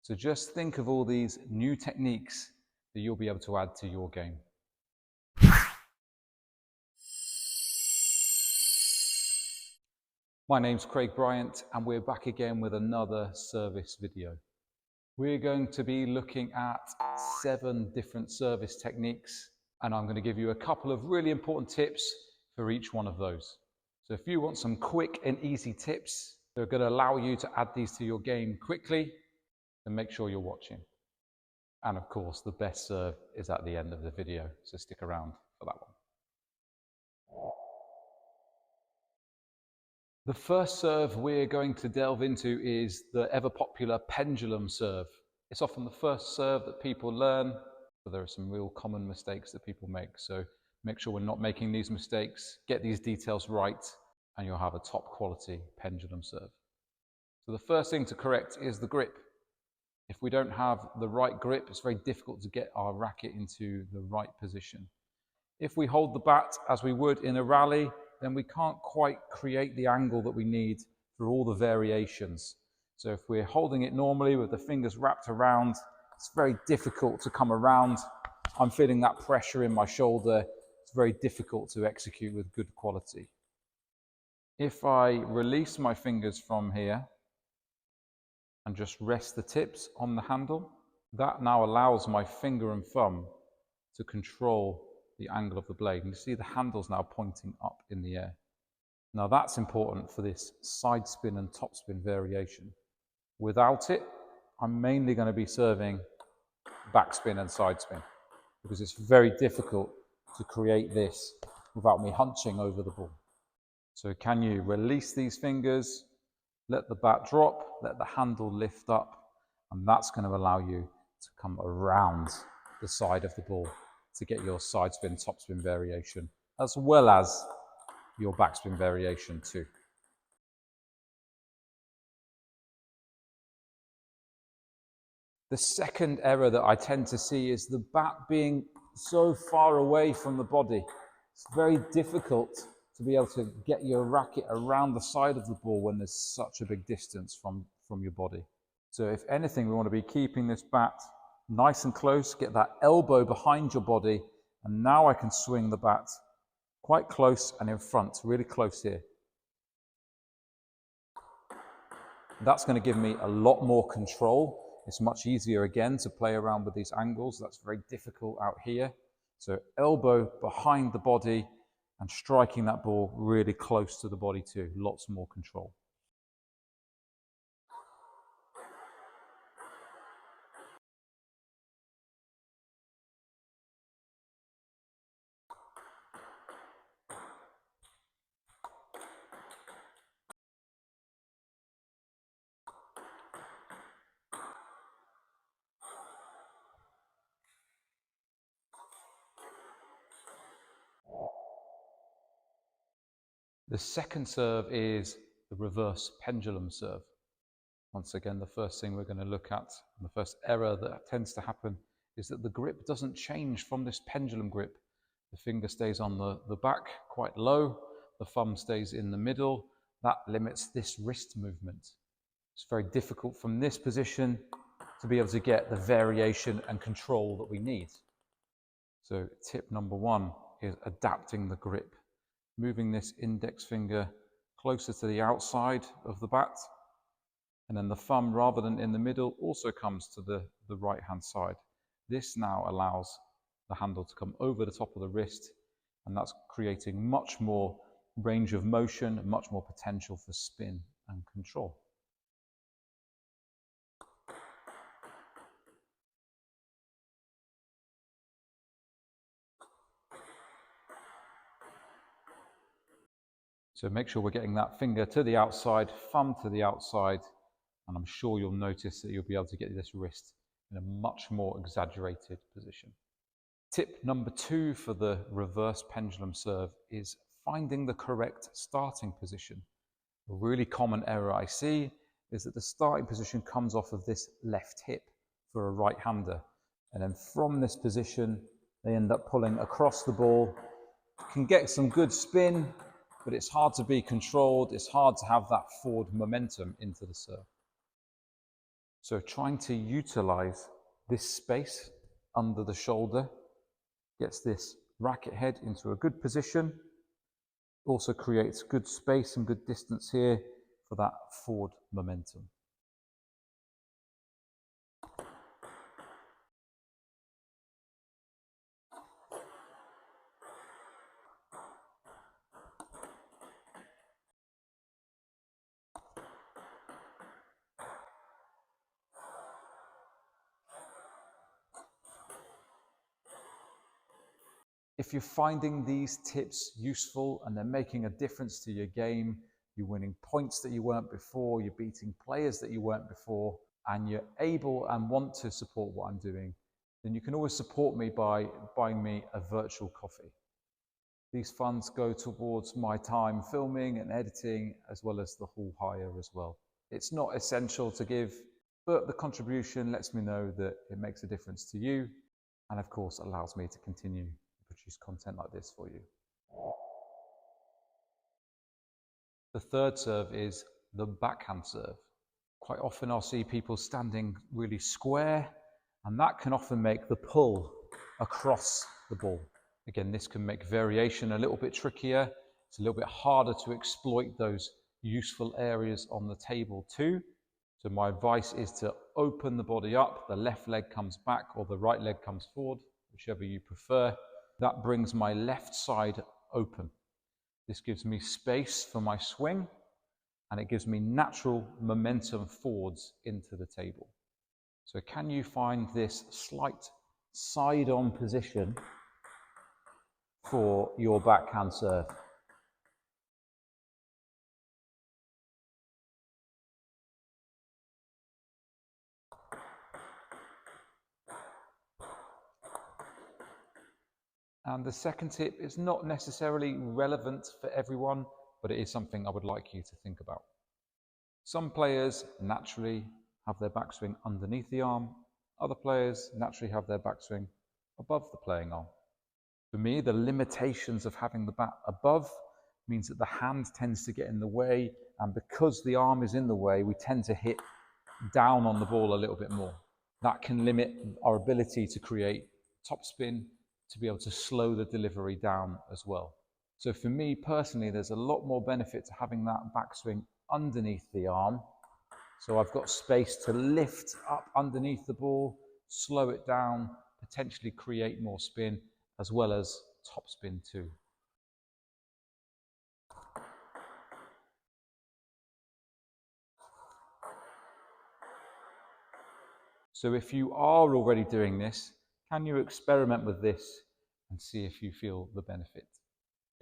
So just think of all these new techniques that you'll be able to add to your game. My name's Bryant, and we're back again with another service video. We're going to be looking at 7 different service techniques, and I'm going to give you a couple of really important tips for each one of those. So if you want some quick and easy tips that are going to allow you to add these to your game quickly, then make sure you're watching. And of course, the best serve is at the end of the video, so stick around for that one. The first serve we're going to delve into is the ever popular Pendulum Serve. It's often the first serve that people learn, but there are some real common mistakes that people make. So make sure we're not making these mistakes, get these details right, and you'll have a top quality Pendulum Serve. So the first thing to correct is the grip. If we don't have the right grip, it's very difficult to get our racket into the right position. If we hold the bat as we would in a rally, then we can't quite create the angle that we need for all the variations. So if we're holding it normally with the fingers wrapped around, it's very difficult to come around. I'm feeling that pressure in my shoulder. It's very difficult to execute with good quality. If I release my fingers from here and just rest the tips on the handle, that now allows my finger and thumb to control the angle of the blade. And you see the handle's now pointing up in the air. Now that's important for this side spin and top spin variation. Without it, I'm mainly going to be serving backspin and side spin because it's very difficult to create this without me hunching over the ball. So can you release these fingers, let the bat drop, let the handle lift up, and that's going to allow you to come around the side of the ball to get your side spin, top spin variation, as well as your backspin variation too. The second error that I tend to see is the bat being so far away from the body. It's very difficult to be able to get your racket around the side of the ball when there's such a big distance from your body. So if anything, we want to be keeping this bat nice and close, get that elbow behind your body, and now I can swing the bat quite close and in front, really close here. That's going to give me a lot more control. It's much easier again to play around with these angles. That's very difficult out here. So elbow behind the body and striking that ball really close to the body too. Lots more control. The second serve is the reverse pendulum serve. Once again, the first thing we're going to look at, and the first error that tends to happen, is that the grip doesn't change from this pendulum grip. The finger stays on the back quite low, the thumb stays in the middle. That limits this wrist movement. It's very difficult from this position to be able to get the variation and control that we need. So tip number 1 is adapting the grip. Moving this index finger closer to the outside of the bat, and then the thumb, rather than in the middle, also comes to the right hand side. This now allows the handle to come over the top of the wrist, and that's creating much more range of motion, much more potential for spin and control. So make sure we're getting that finger to the outside, thumb to the outside, and I'm sure you'll notice that you'll be able to get this wrist in a much more exaggerated position. Tip number 2 for the reverse pendulum serve is finding the correct starting position. A really common error I see is that the starting position comes off of this left hip for a right-hander, and then from this position they end up pulling across the ball. Can get some good spin, but it's hard to be controlled. It's hard to have that forward momentum into the serve. So trying to utilize this space under the shoulder gets this racket head into a good position, also creates good space and good distance here for that forward momentum. If you're finding these tips useful and they're making a difference to your game, you're winning points that you weren't before, you're beating players that you weren't before, and you're able and want to support what I'm doing, then you can always support me by buying me a virtual coffee. These funds go towards my time filming and editing, as well as the hall hire as well. It's not essential to give, but the contribution lets me know that it makes a difference to you, and of course allows me to continue to produce content like this for you. The third serve is the backhand serve. Quite often I'll see people standing really square, and that can often make the pull across the ball. Again, this can make variation a little bit trickier. It's a little bit harder to exploit those useful areas on the table too. So my advice is to open the body up, the left leg comes back or the right leg comes forward, whichever you prefer. That brings my left side open. This gives me space for my swing, and it gives me natural momentum forwards into the table. So can you find this slight side-on position for your backhand serve? And the second tip is not necessarily relevant for everyone, but it is something I would like you to think about. Some players naturally have their backswing underneath the arm. Other players naturally have their backswing above the playing arm. For me, the limitations of having the bat above means that the hand tends to get in the way, and because the arm is in the way, we tend to hit down on the ball a little bit more. That can limit our ability to create topspin, to be able to slow the delivery down as well. So for me personally, there's a lot more benefit to having that backswing underneath the arm. So I've got space to lift up underneath the ball, slow it down, potentially create more spin, as well as topspin too. So if you are already doing this, can you experiment with this and see if you feel the benefit?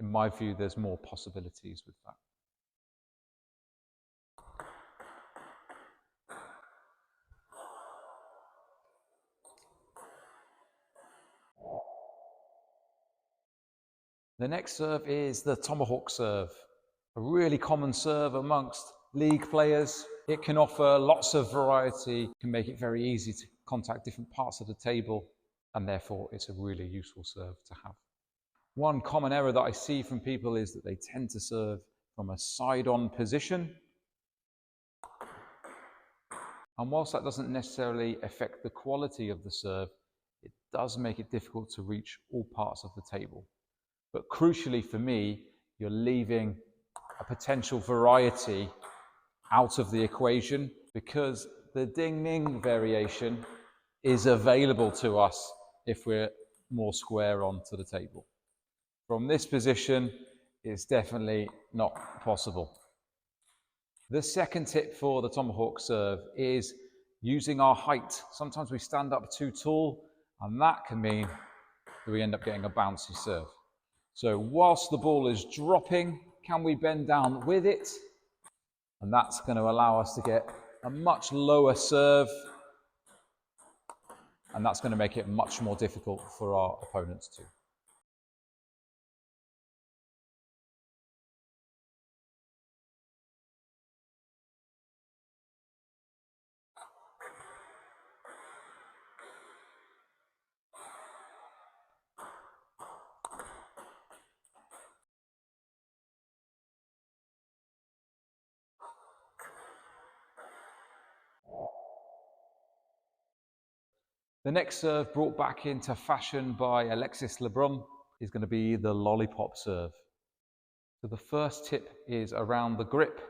In my view, there's more possibilities with that. The next serve is the Tomahawk Serve, a really common serve amongst league players. It can offer lots of variety, can make it very easy to contact different parts of the table, and therefore it's a really useful serve to have. One common error that I see from people is that they tend to serve from a side-on position. And whilst that doesn't necessarily affect the quality of the serve, it does make it difficult to reach all parts of the table. But crucially for me, you're leaving a potential variety out of the equation, because the ding-ning variation is available to us if we're more square onto the table. From this position, it's definitely not possible. The second tip for the Tomahawk Serve is using our height. Sometimes we stand up too tall, and that can mean that we end up getting a bouncy serve. So whilst the ball is dropping, can we bend down with it? And that's going to allow us to get a much lower serve, and that's going to make it much more difficult for our opponents too. The next serve brought back into fashion by Alexis Lebrun is going to be the Lollipop Serve. So the first tip is around the grip.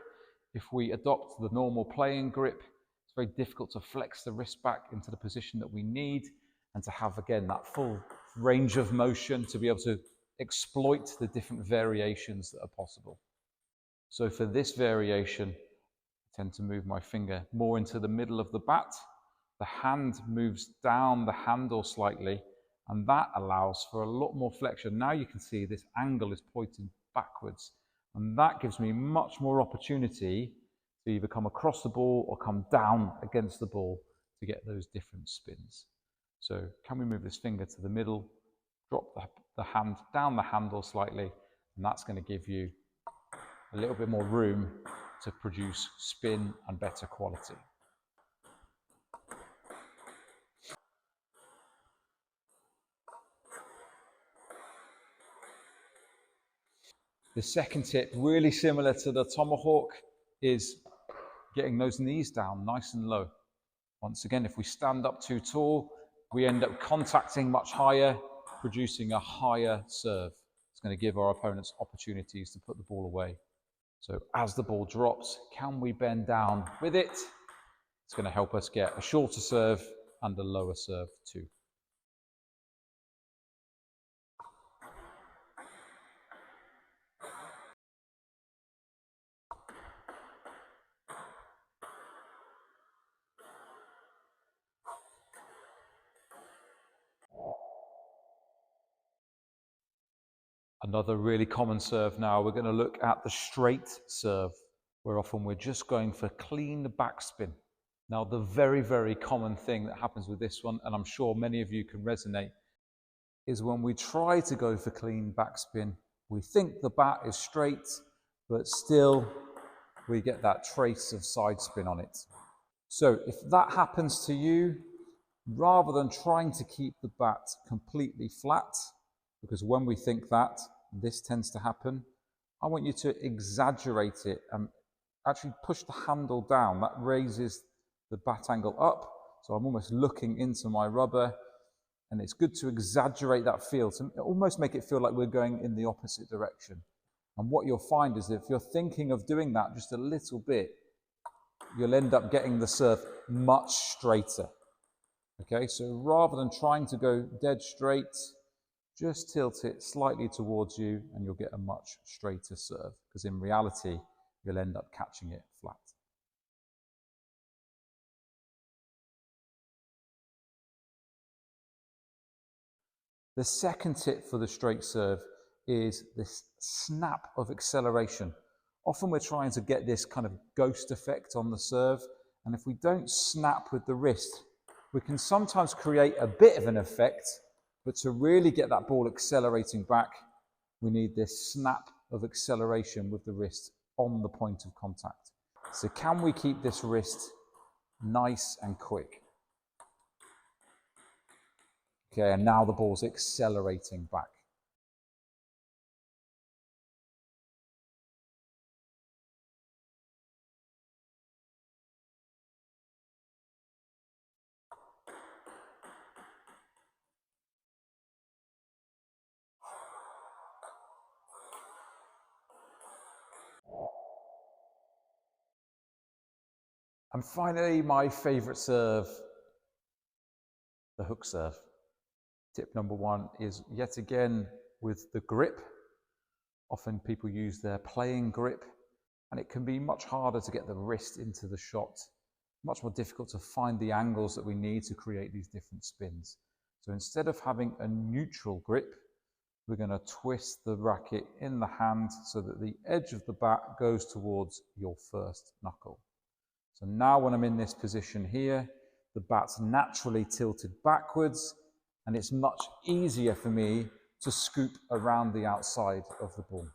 If we adopt the normal playing grip, it's very difficult to flex the wrist back into the position that we need and to have, again, that full range of motion to be able to exploit the different variations that are possible. So for this variation, I tend to move my finger more into the middle of the bat. The hand moves down the handle slightly, and that allows for a lot more flexion. Now you can see this angle is pointing backwards, and that gives me much more opportunity to either come across the ball or come down against the ball to get those different spins. So can we move this finger to the middle, drop the hand down the handle slightly, and that's going to give you a little bit more room to produce spin and better quality. The second tip, really similar to the Tomahawk, is getting those knees down nice and low. Once again, if we stand up too tall, we end up contacting much higher, producing a higher serve. It's going to give our opponents opportunities to put the ball away. So as the ball drops, can we bend down with it? It's going to help us get a shorter serve and a lower serve too. Another really common serve now, we're going to look at the straight serve, where often we're just going for clean backspin. Now, the very, very common thing that happens with this one, and I'm sure many of you can resonate, is when we try to go for clean backspin, we think the bat is straight, but still we get that trace of side spin on it. So if that happens to you, rather than trying to keep the bat completely flat, because when we think that, this tends to happen, I want you to exaggerate it and actually push the handle down. That raises the bat angle up, so I'm almost looking into my rubber, and it's good to exaggerate that feel, to almost make it feel like we're going in the opposite direction. And what you'll find is if you're thinking of doing that just a little bit, you'll end up getting the serve much straighter. Okay, so rather than trying to go dead straight, just tilt it slightly towards you and you'll get a much straighter serve, because in reality, you'll end up catching it flat. The second tip for the straight serve is this snap of acceleration. Often we're trying to get this kind of ghost effect on the serve, and if we don't snap with the wrist, we can sometimes create a bit of an effect, but to really get that ball accelerating back, we need this snap of acceleration with the wrist on the point of contact. So can we keep this wrist nice and quick? Okay, and now the ball's accelerating back. And finally, my favorite serve, the hook serve. Tip number one is yet again with the grip. Often people use their playing grip, and it can be much harder to get the wrist into the shot, much more difficult to find the angles that we need to create these different spins. So instead of having a neutral grip, we're going to twist the racket in the hand so that the edge of the bat goes towards your first knuckle. So now when I'm in this position here, the bat's naturally tilted backwards, and it's much easier for me to scoop around the outside of the ball.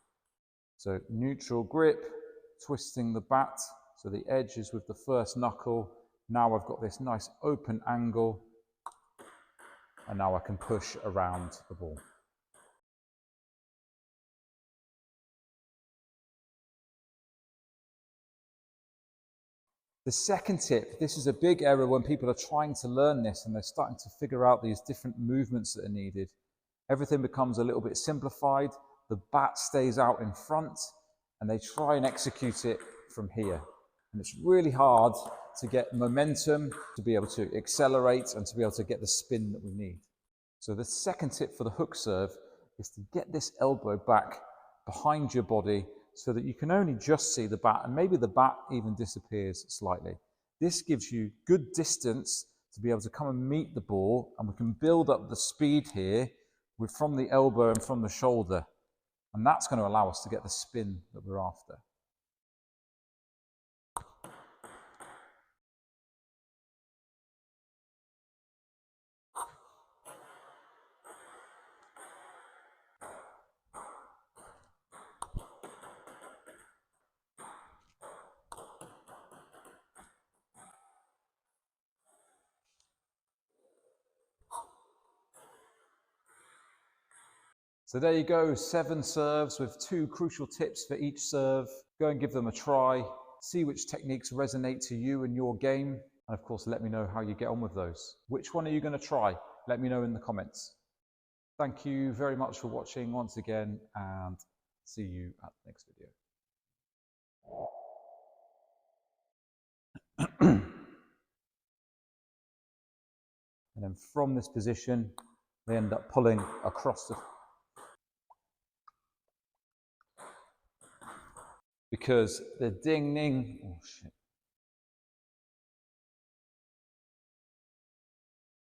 So neutral grip, twisting the bat, so the edge is with the first knuckle. Now I've got this nice open angle, and now I can push around the ball. The second tip, this is a big error when people are trying to learn this and they're starting to figure out these different movements that are needed. Everything becomes a little bit simplified. The bat stays out in front and they try and execute it from here. And it's really hard to get momentum, to be able to accelerate and to be able to get the spin that we need. So the second tip for the hook serve is to get this elbow back behind your body so that you can only just see the bat, and maybe the bat even disappears slightly. This gives you good distance to be able to come and meet the ball, and we can build up the speed here from the elbow and from the shoulder. And that's going to allow us to get the spin that we're after. So there you go, 7 serves with 2 crucial tips for each serve. Go and give them a try, see which techniques resonate to you and your game, and of course let me know how you get on with those. Which one are you going to try? Let me know in the comments. Thank you very much for watching once again, and see you at the next video. And then from this position, they end up pulling across the... because the ding-ding, oh shit.